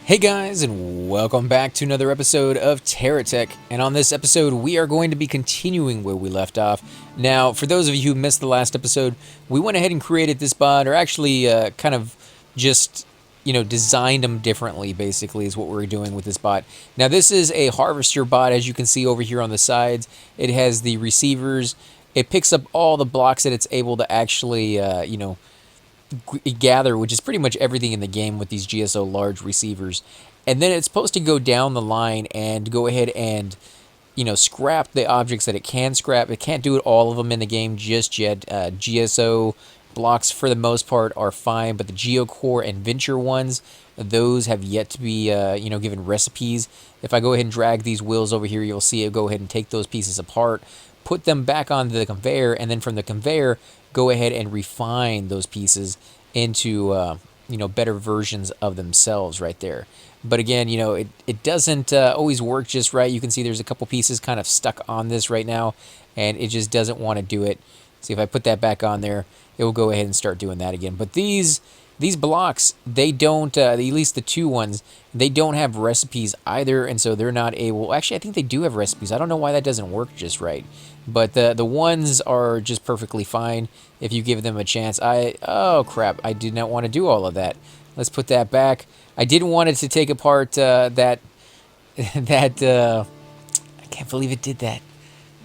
Hey guys, and welcome back to another episode of Terra Tech. And on this episode, we are going to be continuing where we left off. Now, for those of you who missed the last episode, we went ahead and created this bot, or actually kind of just, designed them differently, basically, is what we're doing with this bot. Now, this is a harvester bot, as you can see over here on the sides. It has the receivers. It picks up all the blocks that it's able to actually, gather, which is pretty much everything in the game with these GSO large receivers. And then it's supposed to go down the line and go ahead and, scrap the objects that it can scrap. It can't do it all of them in the game just yet. GSO blocks, for the most part, are fine, but the Geocore and Venture ones, those have yet to be, given recipes. If I go ahead and drag these wheels over here, you'll see it go ahead and take those pieces apart, put them back onto the conveyor, and then from the conveyor, go ahead and refine those pieces into better versions of themselves right there. But again, it doesn't always work just right. You can see there's a couple pieces kind of stuck on this right now, and it just doesn't want to do it. See, if I put that back on there, it will go ahead and start doing that again. But these blocks, they don't, at least the two ones, they don't have recipes either, and so they're not able. Actually, I think they do have recipes. I don't know why that doesn't work just right. But the ones are just perfectly fine if you give them a chance. Oh crap, I did not want to do all of that. Let's put that back. I didn't want it to take apart that I can't believe it did that.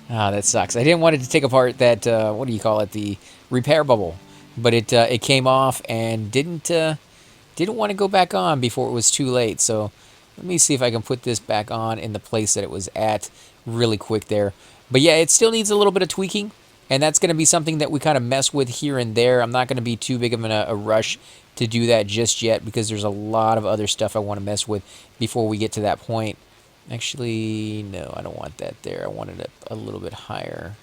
Ah, that sucks. I didn't want it to take apart that what do you call it, the repair bubble, but it came off and didn't want to go back on before it was too late. So let me see if I can put this back on in the place that it was at really quick there. But yeah, it still needs a little bit of tweaking, and that's going to be something that we kind of mess with here and there. I'm not going to be too big of a rush to do that just yet because there's a lot of other stuff I want to mess with before we get to that point. Actually, no, I don't want that there. I wanted it a little bit higher.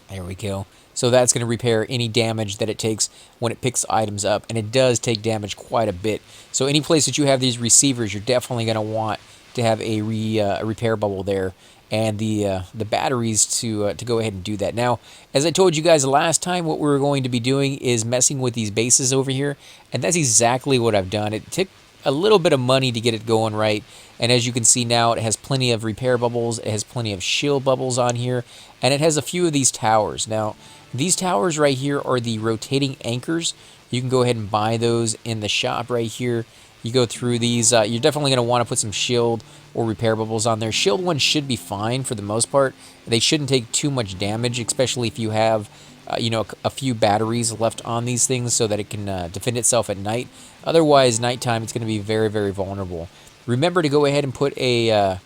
There we go. So that's going to repair any damage that it takes when it picks items up, and it does take damage quite a bit. So any place that you have these receivers, you're definitely going to want to have a repair bubble there, and the batteries to go ahead and do that. Now, as I told you guys last time, what we're going to be doing is messing with these bases over here, and that's exactly what I've done. It took a little bit of money to get it going right, and as you can see now, it has plenty of repair bubbles, it has plenty of shield bubbles on here, and it has a few of these towers. Now, these towers right here are the rotating anchors. You can go ahead and buy those in the shop right here. You go through these, you're definitely going to want to put some shield or repair bubbles on there. Shield ones should be fine for the most part. They shouldn't take too much damage, especially if you have a few batteries left on these things so that it can defend itself at night. Otherwise, nighttime, it's going to be very, very vulnerable. Remember to go ahead and put a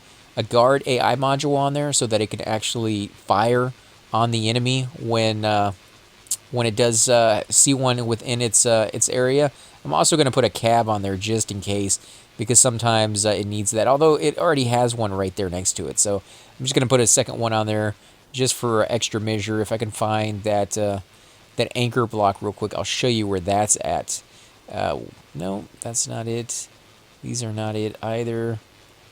guard AI module on there so that it can actually fire on the enemy when it does see one within its area. I'm also going to put a cab on there just in case, because sometimes it needs that, although it already has one right there next to it. So I'm just going to put a second one on there just for extra measure. If I can find that anchor block real quick, I'll show you where that's at. No, that's not it. These are not it either.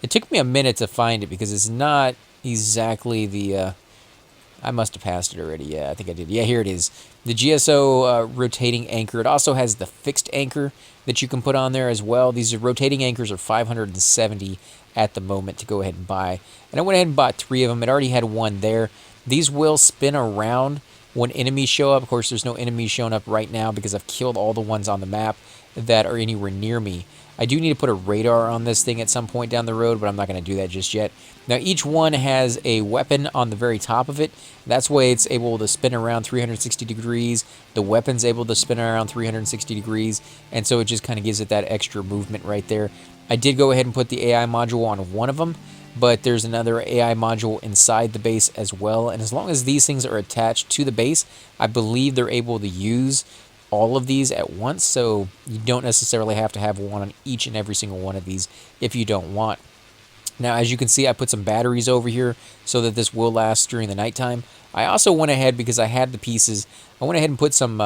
It took me a minute to find it because it's not exactly the... I must have passed it already. Yeah, I think I did. Yeah, here it is. The GSO rotating anchor. It also has the fixed anchor that you can put on there as well. These rotating anchors are 570 at the moment to go ahead and buy. And I went ahead and bought 3 of them. It already had one there. These will spin around when enemies show up. Of course, there's no enemies showing up right now because I've killed all the ones on the map that are anywhere near me. I do need to put a radar on this thing at some point down the road, but I'm not going to do that just yet. Now, each one has a weapon on the very top of it. That's why it's able to spin around 360 degrees. The weapon's able to spin around 360 degrees, and so it just kind of gives it that extra movement right there. I did go ahead and put the AI module on one of them, but there's another AI module inside the base as well, and as long as these things are attached to the base, I believe they're able to use all of these at once, so you don't necessarily have to have one on each and every single one of these if you don't want. Now, as you can see, I put some batteries over here so that this will last during the nighttime. I also went ahead, because I had the pieces, I went ahead and put some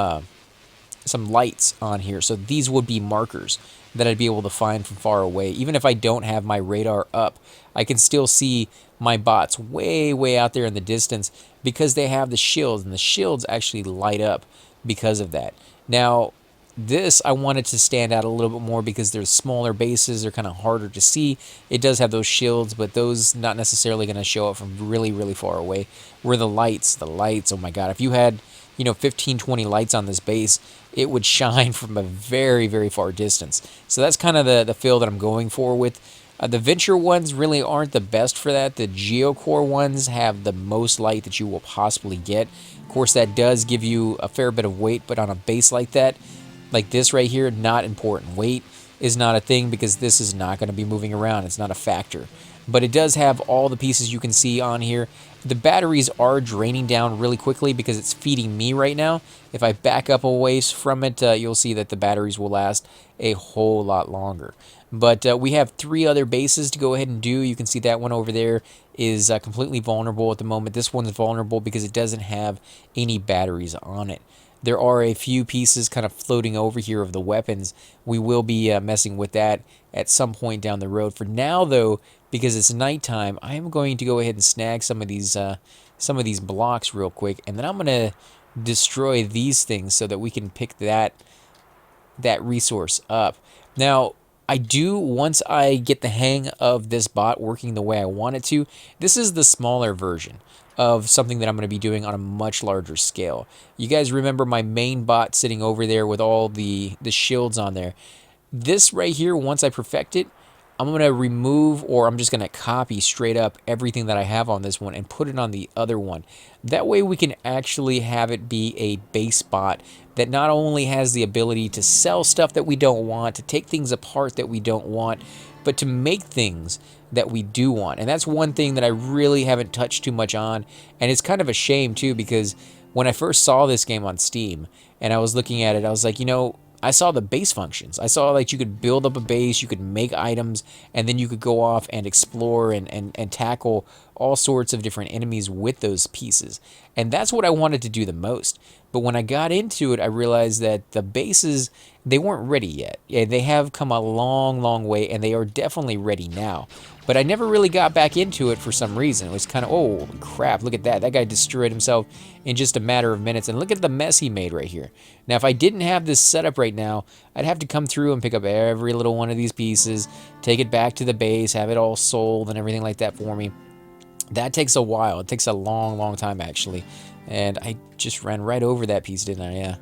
lights on here, so these would be markers that I'd be able to find from far away. Even if I don't have my radar up, I can still see my bots way, way out there in the distance because they have the shields, and the shields actually light up because of that. Now, This, I wanted to stand out a little bit more because there's smaller bases. They're kind of harder to see. It does have those shields, but those not necessarily going to show up from really, really far away. Where the lights, oh my God, if you had, 15, 20 lights on this base, it would shine from a very, very far distance. So that's kind of the feel that I'm going for with. The Venture ones really aren't the best for that. The Geocore ones have the most light that you will possibly get. Of course, that does give you a fair bit of weight, but on a base like that, like this right here, not important. Weight is not a thing because this is not going to be moving around. It's not a factor. But it does have all the pieces you can see on here. The batteries are draining down really quickly because it's feeding me right now. If I back up a ways from it, you'll see that the batteries will last a whole lot longer. But we have 3 other bases to go ahead and do. You can see that one over there is completely vulnerable at the moment. This one's vulnerable because it doesn't have any batteries on it. There are a few pieces kind of floating over here of the weapons. We will be messing with that at some point down the road. For now, though, because it's nighttime, I am going to go ahead and snag some of these blocks real quick, and then I'm going to destroy these things so that we can pick that resource up. Now, I do, once I get the hang of this bot working the way I want it to, this is the smaller version of something that I'm going to be doing on a much larger scale. You guys remember my main bot sitting over there with all the shields on there. This right here, once I perfect it, I'm going to remove, or I'm just going to copy straight up everything that I have on this one and put it on the other one. That way we can actually have it be a base bot that not only has the ability to sell stuff that we don't want, to take things apart that we don't want, but to make things that we do want. And that's one thing that I really haven't touched too much on. And it's kind of a shame too, because when I first saw this game on Steam and I was looking at it, I was like, I saw the base functions. I saw like you could build up a base, you could make items, and then you could go off and explore and tackle all sorts of different enemies with those pieces. And that's what I wanted to do the most. But when I got into it, I realized that the bases, they weren't ready yet. Yeah, they have come a long, long way, and they are definitely ready now. But I never really got back into it for some reason. It was kind of, oh, crap, look at that. That guy destroyed himself in just a matter of minutes. And look at the mess he made right here. Now, if I didn't have this set up right now, I'd have to come through and pick up every little one of these pieces, take it back to the base, have it all sold and everything like that for me. That takes a while. It takes a long, long time, actually. And I just ran right over that piece, didn't I? Yeah.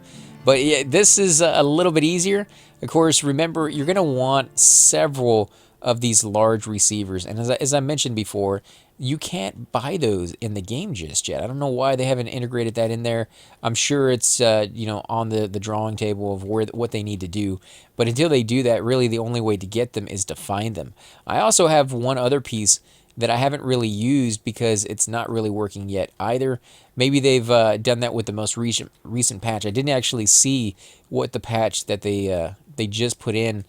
But yeah, this is a little bit easier. Of course, remember, you're going to want several of these large receivers. And as I mentioned before, you can't buy those in the game just yet. I don't know why they haven't integrated that in there. I'm sure it's on the drawing table of what they need to do. But until they do that, really the only way to get them is to find them. I also have one other piece that I haven't really used because it's not really working yet either. Maybe they've done that with the most recent patch. I didn't actually see what the patch that they just put in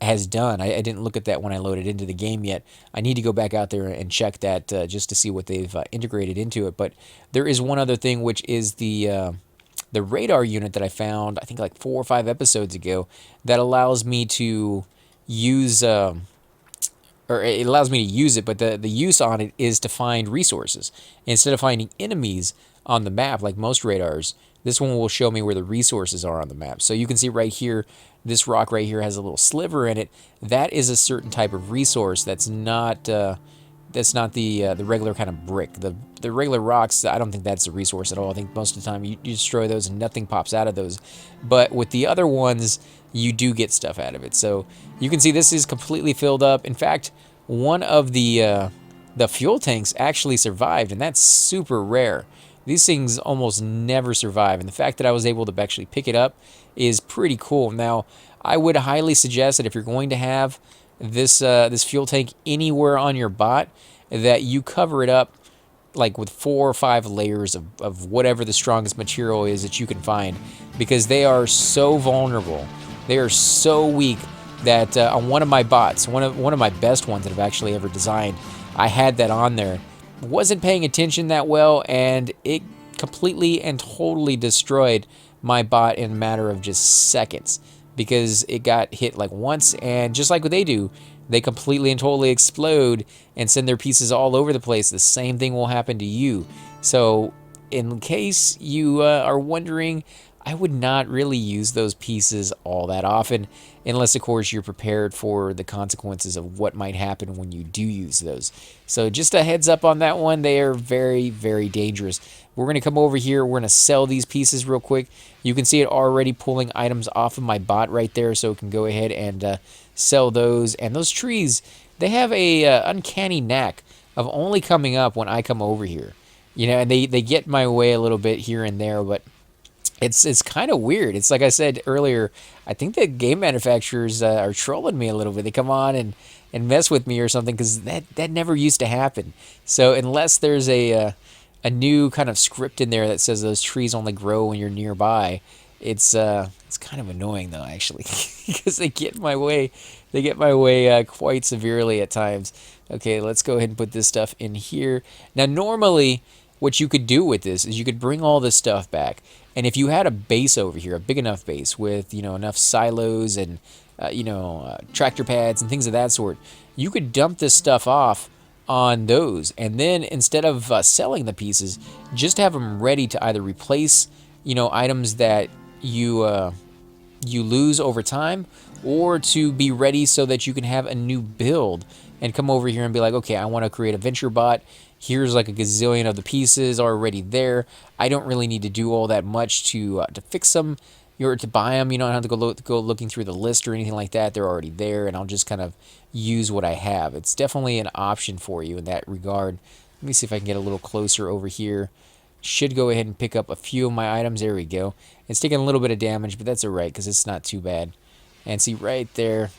has done. I didn't look at that when I loaded into the game yet. I need to go back out there and check that just to see what they've integrated into it. But there is one other thing, which is the radar unit that I found, I think like 4 or 5 episodes ago, that allows me to use... or it allows me to use it, but the use on it is to find resources. Instead of finding enemies on the map like most radars, this one will show me where the resources are on the map. So you can see right here, this rock right here has a little sliver in it. That is a certain type of resource that's not the regular kind of brick. The regular rocks, I don't think that's a resource at all. I think most of the time you destroy those and nothing pops out of those. But with the other ones, you do get stuff out of it. So you can see this is completely filled up. In fact, one of the fuel tanks actually survived, and that's super rare. These things almost never survive, and the fact that I was able to actually pick it up is pretty cool. Now, I would highly suggest that if you're going to have this fuel tank anywhere on your bot, that you cover it up like with 4 or 5 layers of whatever the strongest material is that you can find, because they are so vulnerable. They are so weak that on one of my bots, one of my best ones that I've actually ever designed, I had that on there. Wasn't paying attention that well, and it completely and totally destroyed my bot in a matter of just seconds, because it got hit like once, and just like what they do, they completely and totally explode and send their pieces all over the place. The same thing will happen to you. So in case you are wondering, I would not really use those pieces all that often, unless, of course, you're prepared for the consequences of what might happen when you do use those. So, just a heads up on that one. They are very, very dangerous. We're going to come over here. We're going to sell these pieces real quick. You can see it already pulling items off of my bot right there, so it can go ahead and sell those. And those trees, they have a uncanny knack of only coming up when I come over here. You know, and they get my way a little bit here and there, but it's kind of weird. It's like I said earlier. I think the game manufacturers are trolling me a little bit. They come on and mess with me or something because that never used to happen. So unless there's a new kind of script in there that says those trees only grow when you're nearby, it's kind of annoying though actually because they get in my way. They get my way quite severely at times. Okay, let's go ahead and put this stuff in here. Now normally, what you could do with this is you could bring all this stuff back, and if you had a base over here, a big enough base with enough silos and tractor pads and things of that sort, you could dump this stuff off on those, and then instead of selling the pieces, just have them ready to either replace items that you lose over time, or to be ready so that you can have a new build and come over here and be like, okay, I want to create a venture bot. Here's like a gazillion of the pieces already there. I don't really need to do all that much to fix them or to buy them. You don't have to go looking through the list or anything like that. They're already there, and I'll just kind of use what I have. It's definitely an option for you in that regard. Let me see if I can get a little closer over here. Should go ahead and pick up a few of my items. There we go. It's taking a little bit of damage, but that's all right because it's not too bad. And see right there,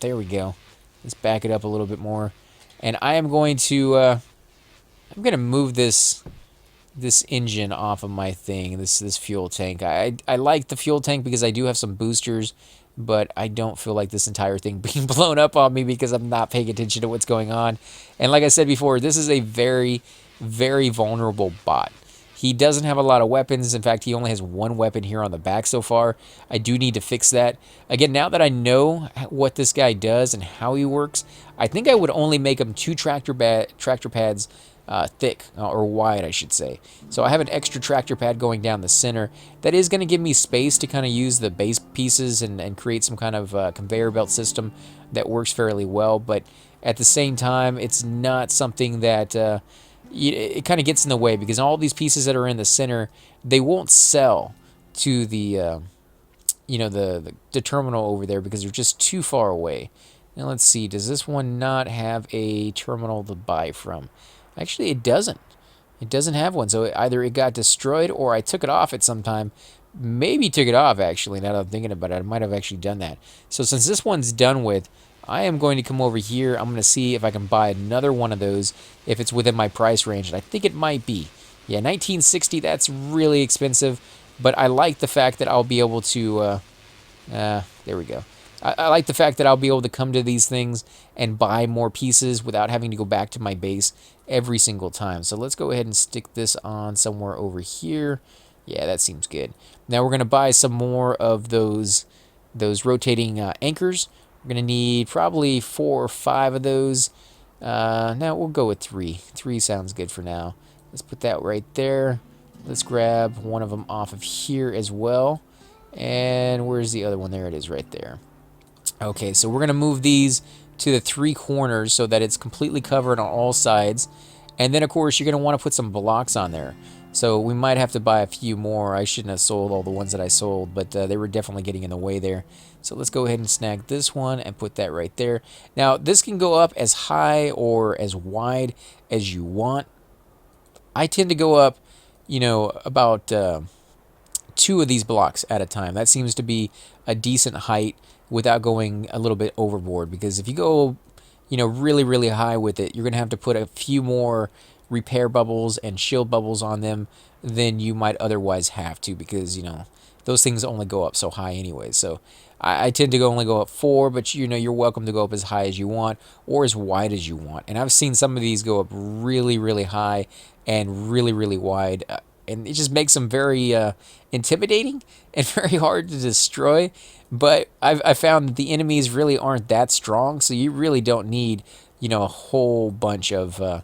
there we go. Let's back it up a little bit more. And I am going to move this engine off of my thing, this fuel tank. I like the fuel tank because I do have some boosters, but I don't feel like this entire thing being blown up on me because I'm not paying attention to what's going on. And like I said before, this is a very, very vulnerable bot. He doesn't have a lot of weapons. In fact, he only has one weapon here on the back so far. I do need to fix that. Again, now that I know what this guy does and how he works, I think I would only make him 2 tractor pads thick, or wide, I should say. So I have an extra tractor pad going down the center. That is going to give me space to kind of use the base pieces and create some kind of conveyor belt system that works fairly well. But at the same time, it's not something that it kind of gets in the way, because all these pieces that are in the center, they won't sell to the the terminal over there because they're just too far away. Now let's see, does this one not have a terminal to buy from? Actually, it doesn't. It doesn't have one, so either it got destroyed or I took it off at some time. Maybe took it off, actually, now that I'm thinking about it. I might have actually done that. So since this one's done with, I am going to come over here. I'm going to see if I can buy another one of those if it's within my price range, and I think it might be. Yeah, 1960, that's really expensive, but I like the fact that I'll be able to, there we go. I like the fact that I'll be able to come to these things and buy more pieces without having to go back to my base every single time. So let's go ahead and stick this on somewhere over here. Yeah, that seems good. Now we're going to buy some more of those rotating anchors. We're going to need probably 4 or 5 of those. Now we'll go with 3. 3 sounds good for now. Let's put that right there. Let's grab one of them off of here as well. And where's the other one? There it is right there. Okay, so we're going to move these to the 3 corners so that it's completely covered on all sides. And then, of course, you're going to want to put some blocks on there. So we might have to buy a few more. I shouldn't have sold all the ones that I sold, but they were definitely getting in the way there. So let's go ahead and snag this one and put that right there. Now, this can go up as high or as wide as you want. I tend to go up, about 2 of these blocks at a time. That seems to be a decent height without going a little bit overboard, because if you go, really, really high with it, you're going to have to put a few more repair bubbles and shield bubbles on them than you might otherwise have to, because, those things only go up so high anyway. So I tend to only go up 4, but, you're welcome to go up as high as you want or as wide as you want. And I've seen some of these go up really, really high and really, really wide. And it just makes them very intimidating and very hard to destroy. But I've found that the enemies really aren't that strong, so you really don't need, a whole bunch of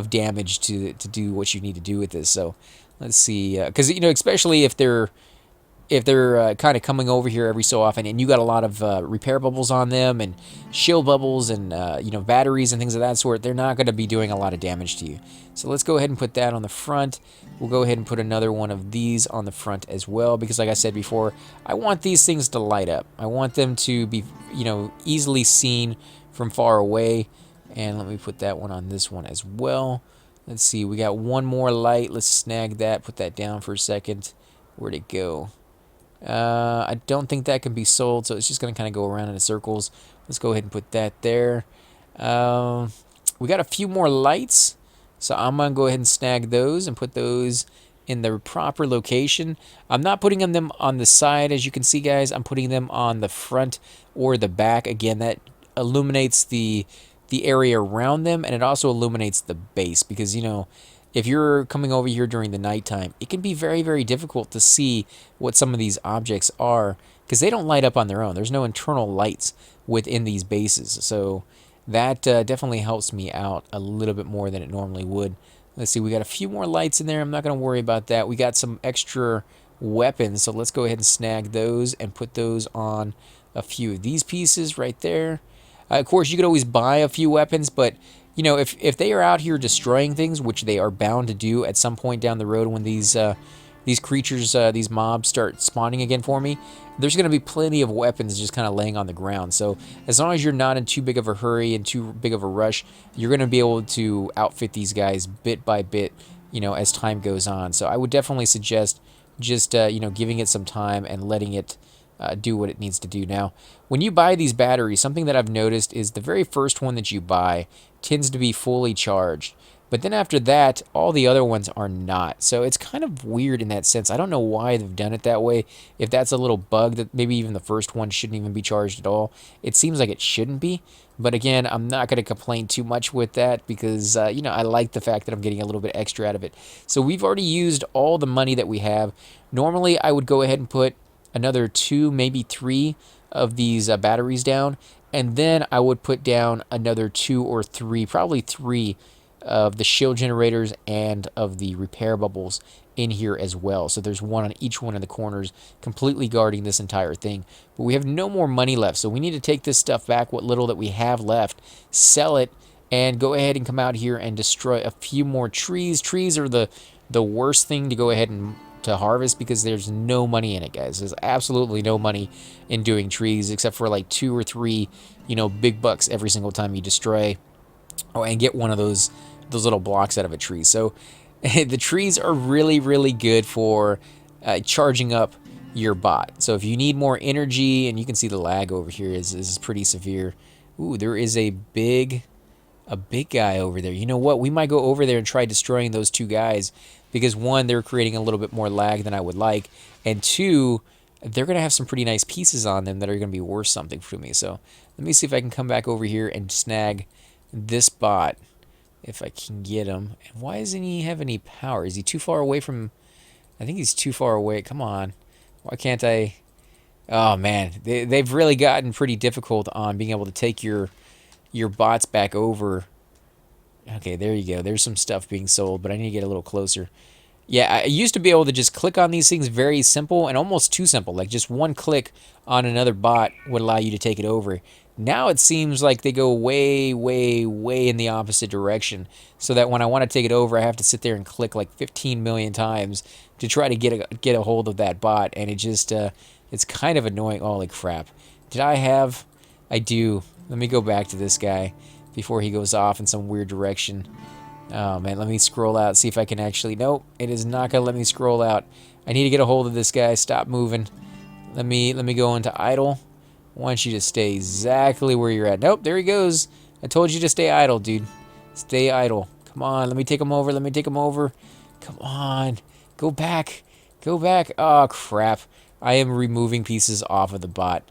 damage to do what you need to do with this. So let's see, because especially if they're if they're kind of coming over here every so often, and you got a lot of repair bubbles on them and shield bubbles and batteries and things of that sort, they're not going to be doing a lot of damage to you. So let's go ahead and put that on the front. We'll go ahead and put another one of these on the front as well, because like I said before, I want these things to light up. I want them to be easily seen from far away. And let me put that one on this one as well. Let's see, we got one more light. Let's snag that, put that down for a second. Where'd it go? I don't think that can be sold, so it's just going to kind of go around in circles. Let's go ahead and put that there. We got a few more lights, so I'm going to go ahead and snag those and put those in the proper location. I'm not putting them on the side, as you can see, guys. I'm putting them on the front or the back. Again, that illuminates the area around them, and it also illuminates the base, because if you're coming over here during the nighttime, it can be very, very difficult to see what some of these objects are, because they don't light up on their own. There's no internal lights within these bases, so that definitely helps me out a little bit more than it normally would. Let's see, we got a few more lights in there. I'm not going to worry about that. We got some extra weapons, so let's go ahead and snag those and put those on a few of these pieces right there. Of course, you could always buy a few weapons, but if they are out here destroying things, which they are bound to do at some point down the road when these creatures, these mobs start spawning again for me, there's going to be plenty of weapons just kind of laying on the ground. So as long as you're not in too big of a hurry and too big of a rush, you're going to be able to outfit these guys bit by bit, as time goes on. So I would definitely suggest just giving it some time and letting it do what it needs to do. Now, when you buy these batteries, something that I've noticed is the very first one that you buy tends to be fully charged. But then after that, all the other ones are not. So it's kind of weird in that sense. I don't know why they've done it that way. If that's a little bug that maybe even the first one shouldn't even be charged at all. It seems like it shouldn't be. But again, I'm not going to complain too much with that, because, I like the fact that I'm getting a little bit extra out of it. So we've already used all the money that we have. Normally, I would go ahead and put another 2, maybe 3 of these batteries down, and then I would put down another 2 or 3, probably 3 of the shield generators and of the repair bubbles in here as well. So there's one on each one of the corners, completely guarding this entire thing. But we have no more money left, so we need to take this stuff back, what little that we have left, sell it, and go ahead and come out here and destroy a few more trees. Trees are the worst thing to go ahead and to harvest, because there's no money in it, guys. There's absolutely no money in doing trees, except for like 2 or 3 big bucks every single time you destroy and get one of those little blocks out of a tree. So the trees are really, really good for charging up your bot. So if you need more energy, and you can see the lag over here is pretty severe. Ooh, there is a big guy over there. You know what? We might go over there and try destroying those 2 guys, because 1, they're creating a little bit more lag than I would like, and 2, they're going to have some pretty nice pieces on them that are going to be worth something for me. So let me see if I can come back over here and snag this bot, if I can get him. And why doesn't he have any power? Is he too far away from... I think he's too far away. Come on. Why can't I... Oh, man. They've really gotten pretty difficult on being able to take your bots back over. Okay, there you go. There's some stuff being sold, but I need to get a little closer. Yeah, I used to be able to just click on these things very simple, and almost too simple. Like just one click on another bot would allow you to take it over. Now it seems like they go way, way, way in the opposite direction, so that when I want to take it over, I have to sit there and click like 15 million times to try to get a hold of that bot, and it just it's kind of annoying. Holy crap. Did I have... I do. Let me go back to this guy before he goes off in some weird direction. Oh, man, let me scroll out, see if I can actually... Nope, it is not going to let me scroll out. I need to get a hold of this guy. Stop moving. Let me go into idle. I want you to stay exactly where you're at. Nope, there he goes. I told you to stay idle, dude. Stay idle. Come on, let me take him over. Let me take him over. Come on. Go back. Go back. Oh, crap. I am removing pieces off of the bot.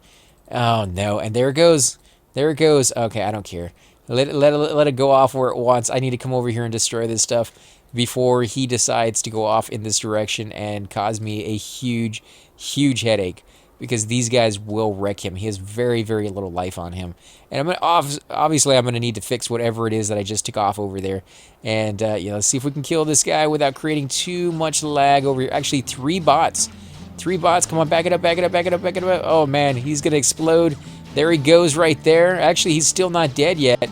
Oh, no. And there it goes. There it goes. Okay, I don't care. Let it go off where it wants. I need to come over here and destroy this stuff before he decides to go off in this direction and cause me a huge, huge headache, because these guys will wreck him. He has very, very little life on him. And obviously I'm going to need to fix whatever it is that I just took off over there. And, let's see if we can kill this guy without creating too much lag over here. Actually, 3 bots. 3 bots. Come on, back it up, back it up, back it up, back it up. Oh, man, he's going to explode. There he goes right there. Actually, he's still not dead yet.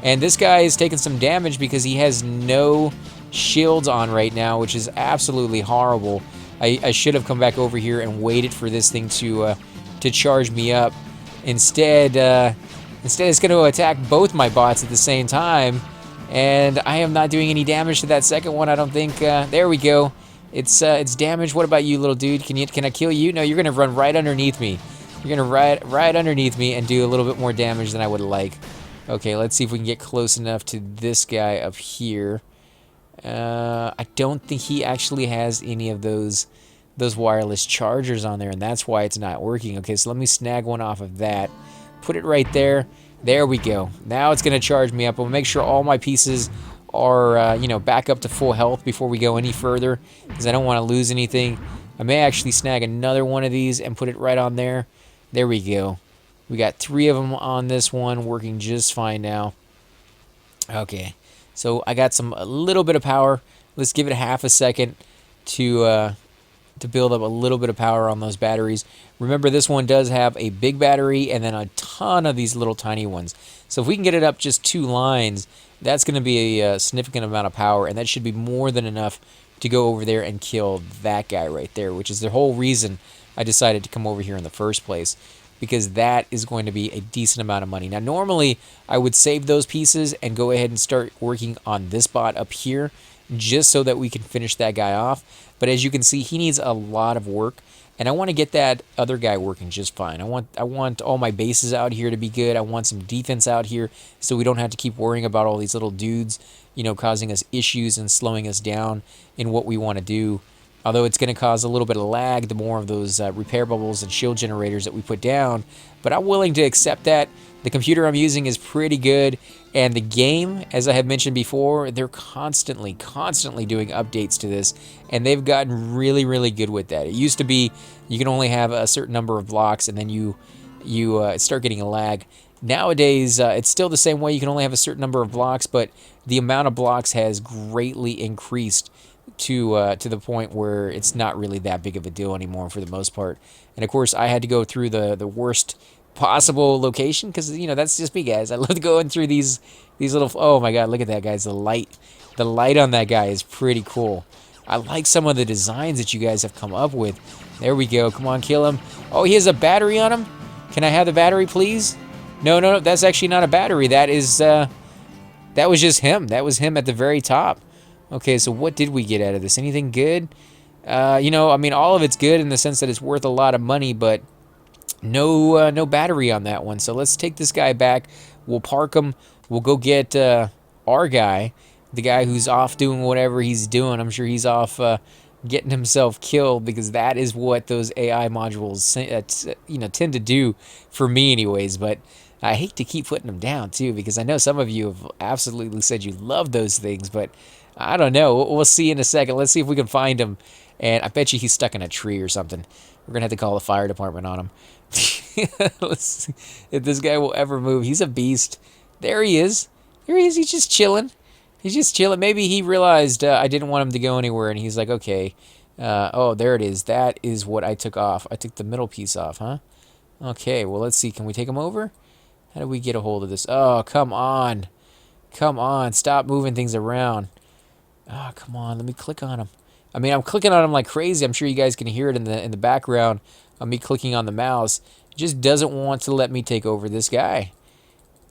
And this guy is taking some damage because he has no shields on right now, which is absolutely horrible. I should have come back over here and waited for this thing to charge me up. Instead it's going to attack both my bots at the same time. And I am not doing any damage to that second one, I don't think. There we go. It's damaged. What about you, little dude? Can I kill you? No, you're going to run right underneath me. You're going to right underneath me and do a little bit more damage than I would like. Okay, let's see if we can get close enough to this guy up here. I don't think he actually has any of those wireless chargers on there, and that's why it's not working. Okay, so let me snag one off of that. Put it right there. There we go. Now it's going to charge me up. I'll make sure all my pieces are, back up to full health before we go any further, because I don't want to lose anything. I may actually snag another one of these and put it right on there. There we go. We got 3 of them on this one, working just fine now. Okay, so I got a little bit of power. Let's give it half a second to build up a little bit of power on those batteries. Remember, this one does have a big battery and then a ton of these little tiny ones. So if we can get it up just 2 lines, that's going to be a significant amount of power, and that should be more than enough to go over there and kill that guy right there, which is the whole reason I decided to come over here in the first place, because that is going to be a decent amount of money. Now, normally, I would save those pieces and go ahead and start working on this bot up here, just so that we can finish that guy off. But as you can see, he needs a lot of work, and I want to get that other guy working just fine. I want all my bases out here to be good. I want some defense out here so we don't have to keep worrying about all these little dudes, causing us issues and slowing us down in what we want to do. Although it's going to cause a little bit of lag, the more of those repair bubbles and shield generators that we put down. But I'm willing to accept that. The computer I'm using is pretty good. And the game, as I have mentioned before, they're constantly doing updates to this. And they've gotten really, really good with that. It used to be you can only have a certain number of blocks and then you start getting a lag. Nowadays, it's still the same way. You can only have a certain number of blocks, but the amount of blocks has greatly increased to the point where it's not really that big of a deal anymore for the most part. And of course, I had to go through the worst possible location because that's just me, guys. I love going through these little. Oh my God, look at that, guys! The light on that guy is pretty cool. I like some of the designs that you guys have come up with. There we go. Come on, kill him. Oh, he has a battery on him. Can I have the battery, please? No. That's actually not a battery. That was just him. That was him at the very top. Okay, so what did we get out of this? Anything good? All of it's good in the sense that it's worth a lot of money, but no battery on that one. So let's take this guy back. We'll park him. We'll go get our guy, the guy who's off doing whatever he's doing. I'm sure he's off getting himself killed, because that is what those AI modules tend to do for me anyways. But I hate to keep putting them down too, because I know some of you have absolutely said you love those things, but I don't know. We'll see in a second. Let's see if we can find him. And I bet you he's stuck in a tree or something. We're going to have to call the fire department on him. Let's see if this guy will ever move. He's a beast. There he is. There he is. He's just chilling. He's just chilling. Maybe he realized I didn't want him to go anywhere, and he's like, okay. Oh, there it is. That is what I took off. I took the middle piece off, huh? Okay, well, let's see. Can we take him over? How do we get a hold of this? Oh, come on. Come on. Stop moving things around. Oh, come on. Let me click on him. I'm clicking on him like crazy. I'm sure you guys can hear it in the background of me clicking on the mouse. It just doesn't want to let me take over this guy.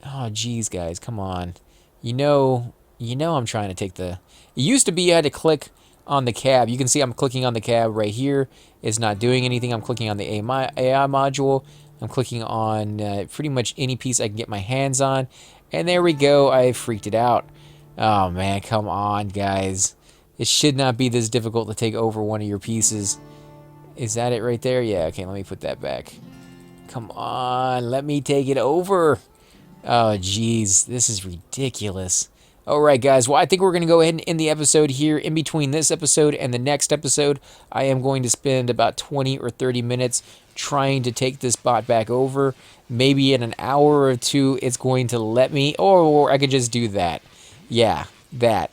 Oh, geez, guys. Come on. You know I'm trying to take the... It used to be you had to click on the cab. You can see I'm clicking on the cab right here. It's not doing anything. I'm clicking on the AI module. I'm clicking on pretty much any piece I can get my hands on. And there we go. I freaked it out. Oh, man. Come on, guys. It should not be this difficult to take over one of your pieces. Is that it right there? Yeah, okay, let me put that back. Come on, let me take it over. Oh, jeez, this is ridiculous. All right, guys, well, I think we're going to go ahead and end the episode here. In between this episode and the next episode, I am going to spend about 20 or 30 minutes trying to take this bot back over. Maybe in an hour or two, it's going to let me, or I could just do that. Yeah, that.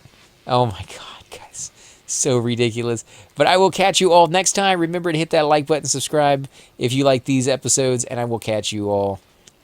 Oh, my God. Guys, So ridiculous. But I will catch you all next time. Remember to hit that like button, subscribe if you like these episodes, and I will catch you all